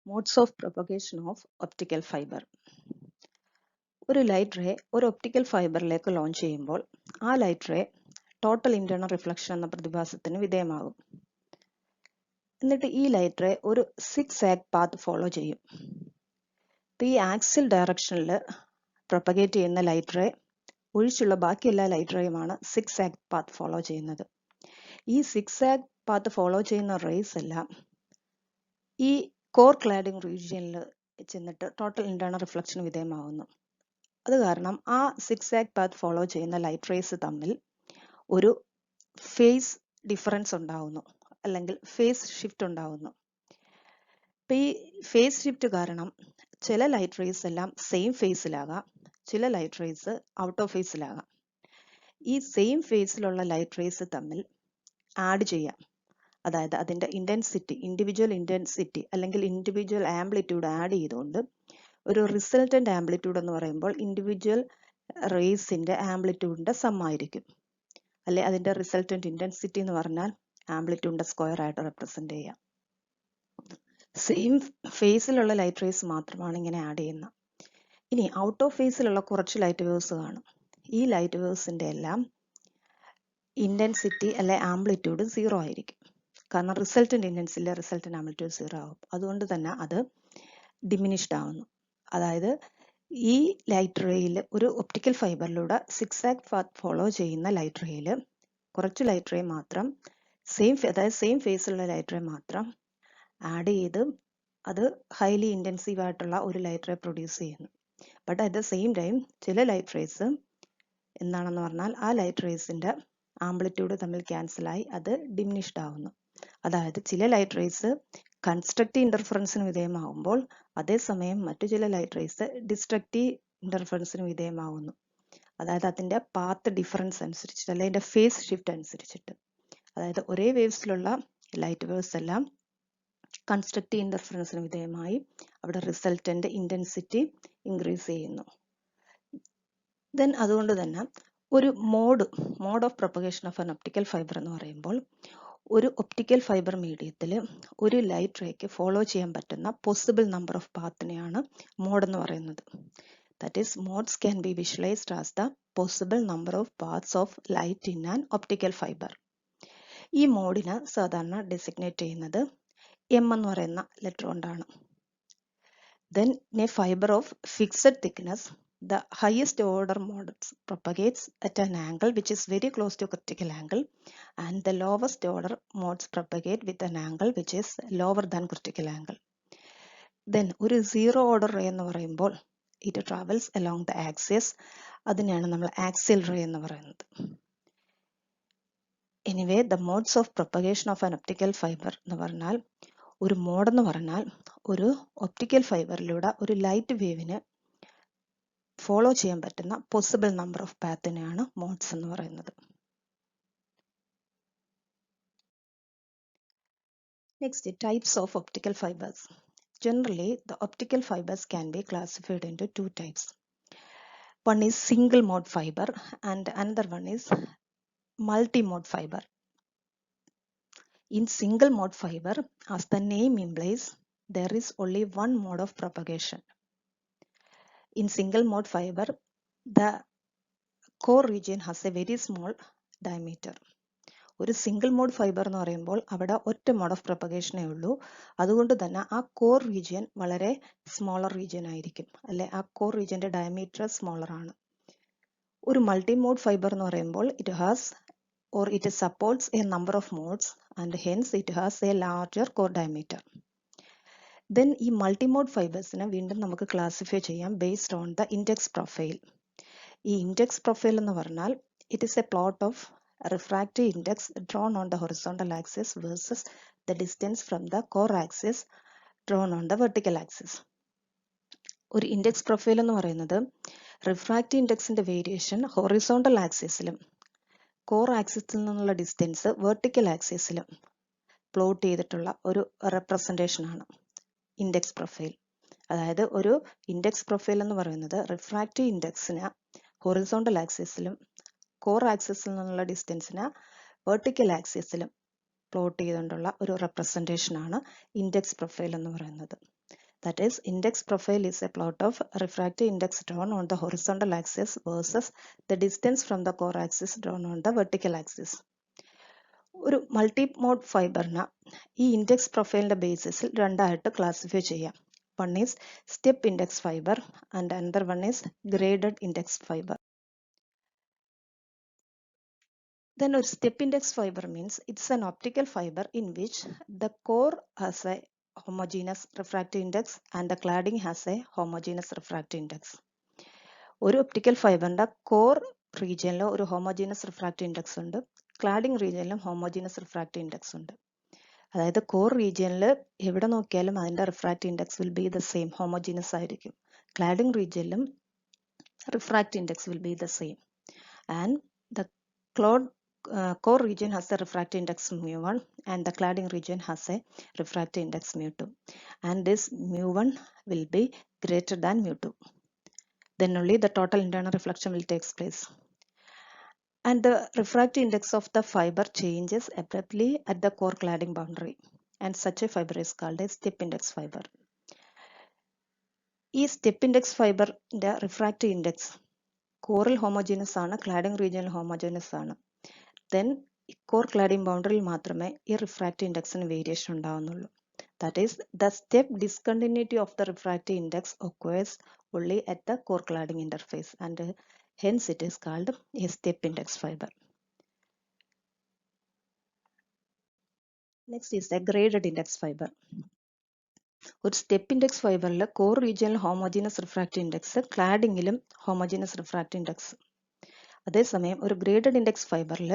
Modes of propagation of optical fiber. ഒരു light ray ഒരു optical ഫൈബറിലേക്ക് ലോഞ്ച് ചെയ്യുമ്പോൾ ആ light ray total internal reflection എന്ന പ്രതിഭാസത്തിന് വിധേയമാകും. എന്നിട്ട് ഈ ലൈറ്റ് റേ ഒരു 6-ആഗ് പാത്ത് ഫോളോ ചെയ്യും. ഈ ആക്സിൽ ഡയറക്ഷനിൽ പ്രൊപ്പഗേറ്റ് ചെയ്യുന്ന ലൈറ്റ് റേ ഒഴിച്ചുള്ള ബാക്കി എല്ലാ ലൈറ്റ് റേയുമാണ് 6-ആഗ് പാത്ത് ഫോളോ ചെയ്യുന്നത്. ഈ 6-ആഗ് പാത്ത് ഫോളോ ചെയ്യുന്ന റേസ് എല്ലാം ഈ കോർ ക്ലാഡിംഗ് റീജിയനിൽ ചെന്നിട്ട് ടോട്ടൽ ഇന്റേണൽ റിഫ്ലക്ഷന് വിധേയമാകുന്നു. അത് കാരണം ആ 6-ആഗ് പാത്ത് ഫോളോ ചെയ്യുന്ന ലൈറ്റ് റേസ് തമ്മിൽ ഒരു ഫേസ് ഡിഫറൻസ് ഉണ്ടാകുന്നു, അല്ലെങ്കിൽ ഫേസ് ഷിഫ്റ്റ് ഉണ്ടാകുന്നു. ഇപ്പൊ ഈ ഫേസ് ഷിഫ്റ്റ് കാരണം ചില ലൈറ്റ് റേസ് എല്ലാം സെയിം ഫേസിലാകാം, ചില ലൈറ്റ് റേസ് ഔട്ട് ഓഫ് ഫേസിലാകാം. ഈ സെയിം ഫേസിലുള്ള ലൈറ്റ് റേസ് തമ്മിൽ ആഡ് ചെയ്യാം, അതായത് അതിന്റെ ഇന്റൻസിറ്റി, ഇൻഡിവിജ്വൽ ഇന്റൻസിറ്റി അല്ലെങ്കിൽ ഇൻഡിവിജ്വൽ ആംപ്ലിറ്റ്യൂഡ് ആഡ് ചെയ്തുകൊണ്ട് ഒരു റിസൾട്ടന്റ് ആംപ്ലിറ്റ്യൂഡ് എന്ന് പറയുമ്പോൾ ഇൻഡിവിജ്വൽ റേസിന്റെ ആംപ്ലിറ്റ്യൂഡിന്റെ സം ആയിരിക്കും. അല്ലെ അതിന്റെ റിസൾട്ടന്റ് ഇന്റൻസിറ്റി എന്ന് പറഞ്ഞാൽ ആംപ്ലിറ്റ്യൂഡിന്റെ സ്ക്വയർ ആയിട്ട് റെപ്രസെന്റ് ചെയ്യാം. സെയിം ഫേസിലുള്ള ലൈറ്റ് റേസ് മാത്രമാണ് ഇങ്ങനെ ആഡ് ചെയ്യുന്നത്. ഇനി ഔട്ട് ഓഫ് ഫേസിലുള്ള കുറച്ച് ലൈറ്റ് വേവ്സ് കാണും. ഈ ലൈറ്റ് വേവ്സിന്റെ എല്ലാം ഇന്റൻസിറ്റി അല്ലെ ആംപ്ലിറ്റ്യൂഡ് 0 ആയിരിക്കും. കാരണം റിസൾട്ടന്റ് ഇന്റൻസിറ്റി റിസൾട്ടന്റ് ആംപ്ലിറ്റ്യൂഡ് 0 ആകും. അതുകൊണ്ട് തന്നെ അത് ഡിമിനിഷ്ഡ് ആവുന്നു. അതായത് ഈ ലൈറ്റ് റേയിൽ ഒരു ഒപ്റ്റിക്കൽ ഫൈബറിലൂടെ 6-ആഗ് പാത്ത് ഫോളോ ചെയ്യുന്ന ലൈറ്റ് റേയിൽ കുറച്ച് ലൈറ്റ് റേ മാത്രം സെയിം ഫേസിലുള്ള ലൈറ്റ് റേ മാത്രം ആഡ് ചെയ്ത് അത് ഹൈലി ഇന്റൻസീവ് ആയിട്ടുള്ള ഒരു ലൈറ്റ് റേ പ്രൊഡ്യൂസ് ചെയ്യുന്നു. But at the same time ചില ലൈറ്റ് റേസ് എന്താണെന്ന് പറഞ്ഞാൽ ആ ലൈറ്റ് റേസിന്റെ ആംപ്ലിറ്റ്യൂഡ് തമ്മിൽ ക്യാൻസലായി അത് ഡിമിനിഷ്ഡ് ആവുന്നു. അതായത് ചില ലൈറ്റ് റേസ് കൺസ്ട്രക്റ്റീവ് ഇന്റർഫറൻസിന് വിധേയമാകുമ്പോൾ അതേസമയം മറ്റു ചില ലൈറ്റ് റേസ് ഡിസ്ട്രക്റ്റീവ് ഇന്റർഫറൻസിന് വിധേയമാകുന്നു. അതായത് അതിന്റെ പാത്ത് ഡിഫറൻസ് അനുസരിച്ചിട്ട് അല്ലെങ്കിൽ അതിന്റെ ഫേസ് ഷിഫ്റ്റ് അനുസരിച്ചിട്ട്. അതായത് ഒരേ വേവ്സിലുള്ള ലൈറ്റ് വേവ്സ് എല്ലാം കൺസ്ട്രക്റ്റീവ് ഇന്റർഫറൻസിന് വിധേയമായി അവിടെ റിസൾട്ടന്റ് ഇന്റൻസിറ്റി ഇൻക്രീസ് ചെയ്യുന്നു. ദെൻ അതുകൊണ്ട് തന്നെ ഒരു mode of propagation of an optical fibre എന്ന് പറയുമ്പോൾ ഒരു ഒപ്റ്റിക്കൽ ഫൈബർ മീഡിയത്തിൽ ഒരു ലൈറ്റ് റേക്ക് ഫോളോ ചെയ്യാൻ പറ്റുന്ന പോസിബിൾ നമ്പർ ഓഫ് പാത്തിനെയാണ് മോഡ് എന്ന് പറയുന്നത്. That is modes can be visualised as the possible number of paths of light in an optical fibre. ഈ മോഡിനെ സാധാരണ ഡെസിഗ്നേറ്റ് ചെയ്യുന്നത് എം എന്ന് പറയുന്ന ലെറ്റർ കൊണ്ടാണ്. Then in A fibre of fixed thickness the highest order modes propagates at an angle which is very close to critical angle, and the lowest order modes propagate with an angle which is lower than critical angle. Then ഒരു zero order ray എന്ന് പറയുമ്പോൾ it travels along the axis. അതിനെയാണ് നമ്മൾ axial ray എന്ന് പറയുന്നത്. Anyway, the modes of propagation of an optical fiber എന്ന് പറഞ്ഞാൽ ഒരു മോഡ് എന്ന് പറഞ്ഞാൽ ഒരു ഒപ്റ്റിക്കൽ ഫൈബറിലൂടെ ഒരു ലൈറ്റ് വേവിന് ഫോളോ ചെയ്യാൻ പറ്റുന്ന പോസിബിൾ നമ്പർ ഓഫ് പാത്തിനെയാണ് മോഡ്സ് എന്ന് പറയുന്നത്. Next, types of optical fibres. Generally the optical fibers can be classified into two types. One is single mode fiber and another one is multi-mode fiber. In single mode fiber, as the name implies, there is only one mode of propagation. In single mode fiber, the core region has a very small diameter. ഒരു single mode fibre എന്ന് പറയുമ്പോൾ അവിടെ ഒറ്റ mode of പ്രൊപ്പഗേഷനേ ഉള്ളൂ. അതുകൊണ്ട് തന്നെ ആ core region വളരെ സ്മോളർ റീജിയൻ ആയിരിക്കും, അല്ലെ ആ കോർ റീജിയന്റെ ഡയമീറ്റർ സ്മോളർ ആണ്. ഒരു മൾട്ടി മോഡ് ഫൈബർ എന്ന് പറയുമ്പോൾ it supports a number of modes and hence it has a larger core diameter. Then ഈ മൾട്ടി മോഡ് ഫൈബേഴ്സിനെ വീണ്ടും നമുക്ക് ക്ലാസിഫൈ ചെയ്യാം based on the index profile. ഈ ഇൻഡെക്സ് പ്രൊഫൈൽ എന്ന് പറഞ്ഞാൽ it is a plot of refractive index drawn on the horizontal axis versus the distance from the core axis drawn on the vertical axis. ഒരു index profile എന്ന് പറയുന്നത് refractive ഇൻഡെക്സിന്റെ variation horizontal ആക്സിസിലും core ആക്സിസിൽ നിന്നുള്ള distance vertical ആക്സിസിലും plot ചെയ്തിട്ടുള്ള ഒരു representation ആണ് index profile. അതായത് ഒരു ഇൻഡെക്സ് പ്രൊഫൈൽ എന്ന് പറയുന്നത് റിഫ്രാക്റ്റീവ് ഇൻഡെക്സിന് ഹൊറിസോണ്ടൽ ആക്സിസിലും കോർ ആക്സിസിൽ നിന്നുള്ള ഡിസ്റ്റൻസിന് വെർട്ടിക്കൽ ആക്സിസിലും പ്ലോട്ട് ചെയ്തുകൊണ്ടുള്ള ഒരു റെപ്രസെന്റേഷൻ ആണ് ഇൻഡെക്സ് പ്രൊഫൈൽ എന്ന് പറയുന്നത്. That is, index profile is a plot of refractive index drawn on the horizontal axis versus the distance from the core axis drawn on the vertical axis. ഒരു multi mode ഫൈബറിന് ഈ index പ്രൊഫൈലിന്റെ ബേസിസിൽ രണ്ടായിട്ട് classify ചെയ്യാം. One is step index fibre and another one is graded index fibre. Then a step index fiber means it's an optical fiber in which the core has a homogeneous refractive index and the cladding has a homogeneous refractive index. ഒരു optical ഫൈബറിന്റെ core റീജിയനിൽ ഒരു homogeneous refractive index ഉണ്ട്, cladding റീജിയനിലും homogeneous refractive index ഉണ്ട്. അതായത് core റീജിയനിൽ എവിടെ നോക്കിയാലും അതിന്റെ refractive index will be the same, homogeneous ആയിരിക്കും. ക്ലാഡിംഗ് റീജിയനിലും refractive index will be the same. And the core region has the refractive index mu1 and the cladding region has a refractive index mu2, and this mu1 will be greater than mu2. Then only the total internal reflection will take place. And the refractive index of the fiber changes abruptly at the core cladding boundary, and such a fiber is called a step index fiber. ഈ step index ഫൈബറിന്റെ refractive index കോറിൽ homogeneous ആണ്, cladding റീജിയനിൽ homogeneous ആണ്. Then core cladding ബൗണ്ടറിയിൽ മാത്രമേ ഈ refractive ഇൻഡെക്സിന് വേരിയേഷൻ ഉണ്ടാവുന്നുള്ളൂ. That is the step discontinuity of the refractive index occurs only at the core cladding interface, and hence it is called a step index fiber. Next is the graded index fiber. ഒരു step index ഫൈബറിൽ core റീജിയനിൽ homogeneous refractive index, ക്ലാഡിങ്ങിലും homogeneous refractive index. അതേസമയം ഒരു graded index ഫൈബറിൽ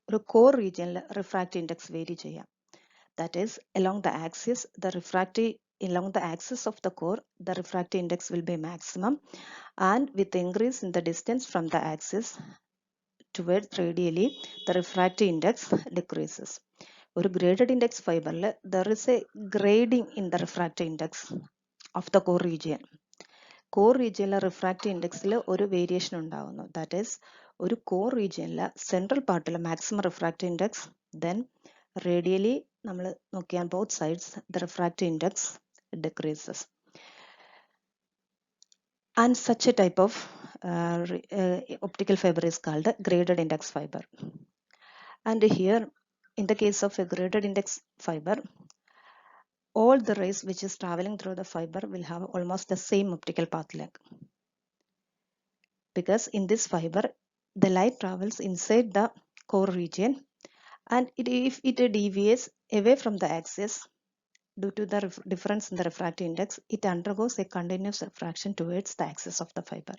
ഒരു core റീജിയനിൽ refractive index vary ചെയ്യാം. That is, along the axis of the core, the refractive index will be maximum, and with increase in the distance from the axis towards radially, the refractive index decreases. ഒരു graded index ഫൈബറിൽ there is a grading in the refractive index of the core region. Core റീജിയനിലെ refractive ഇൻഡെക്സിൽ ഒരു variation ഉണ്ടാകുന്നു. That is, ഒരു core റീജിയനിലെ central പാർട്ടിൽ maximum refractive index, then radially നമ്മൾ നോക്കിയാൽ both sides the refractive index decreases. And such a type of optical fiber is called a graded index fiber. And here, in the case of a graded index fiber, all the rays which is traveling through the fiber will have almost the same optical path length. Because in this fiber, the light travels inside the core region, and if it deviates away from the axis due to the difference in the refractive index, it undergoes a continuous refraction towards the axis of the fiber.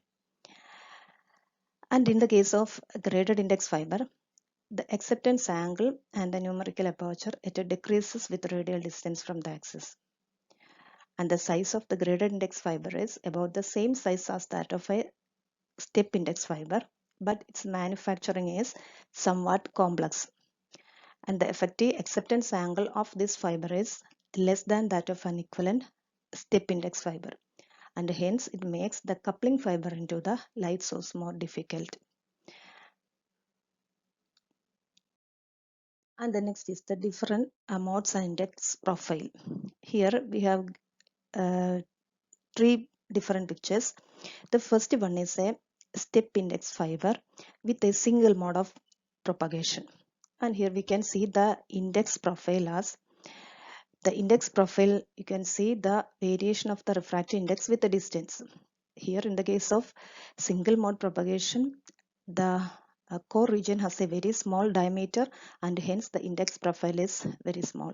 And in the case of graded index fiber, the acceptance angle and the numerical aperture, it decreases with radial distance from the axis. And the size of the graded index fiber is about the same size as that of a step index fiber, but its manufacturing is somewhat complex. And the effective acceptance angle of this fiber is less than that of an equivalent step index fiber, and hence it makes the coupling fiber into the light source more difficult. And the next is the different modes and index profile. Here we have three different pictures. The first one is a step index fiber with a single mode of propagation, and here we can see the index profile as the index profile. You can see the variation of the refractive index with the distance. Here in the case of single mode propagation, the core region has a very small diameter, and hence the index profile is very small.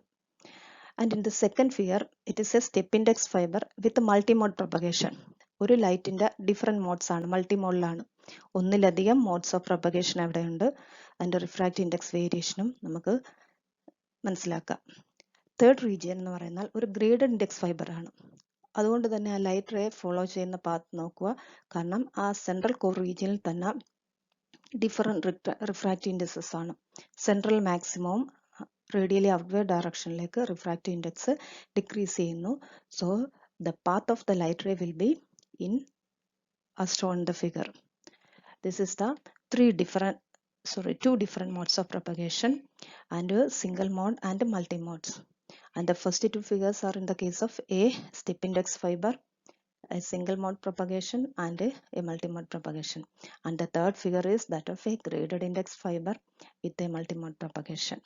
And in the second figure, it is a step index fiber with a multi-mode propagation. ഒരു ലൈറ്റിന്റെ different modes ആണ്, മൾട്ടിമോഡിലാണ്. ഒന്നിലധികം modes of propagation അവിടെയുണ്ട്. അതിന്റെ refractive index വേരിയേഷനും നമുക്ക് മനസ്സിലാക്കാം. Third region എന്ന് പറയുന്നത് ഒരു ഗ്രേഡഡ് ഇൻഡെക്സ് ഫൈബർ ആണ്. അതുകൊണ്ട് തന്നെ ആ ലൈറ്റ് റേ ഫോളോ ചെയ്യുന്ന പാത്ത് നോക്കുക. കാരണം ആ സെൻട്രൽ കോർ റീജിയനിൽ തന്നെ ഡിഫറെന്റ് റിഫ്രാക്റ്റീവ് ഇൻഡെക്സസ് ആണ്. സെൻട്രൽ മാക്സിമവും റേഡിയലി ഔട്ട്വേർഡ് ഡയറക്ഷനിലേക്ക് റിഫ്രാക്റ്റീവ് ഇൻഡെക്സ് ഡിക്രീസ് ചെയ്യുന്നു. So the path of the light ray will be in as shown in the figure. This is the two different modes of propagation, and a single mode and multi modes. And the first two figures are in the case of a step index fiber, a single mode propagation, and a multi-mode propagation. And the third figure is that of a graded index fiber with a multi-mode propagation.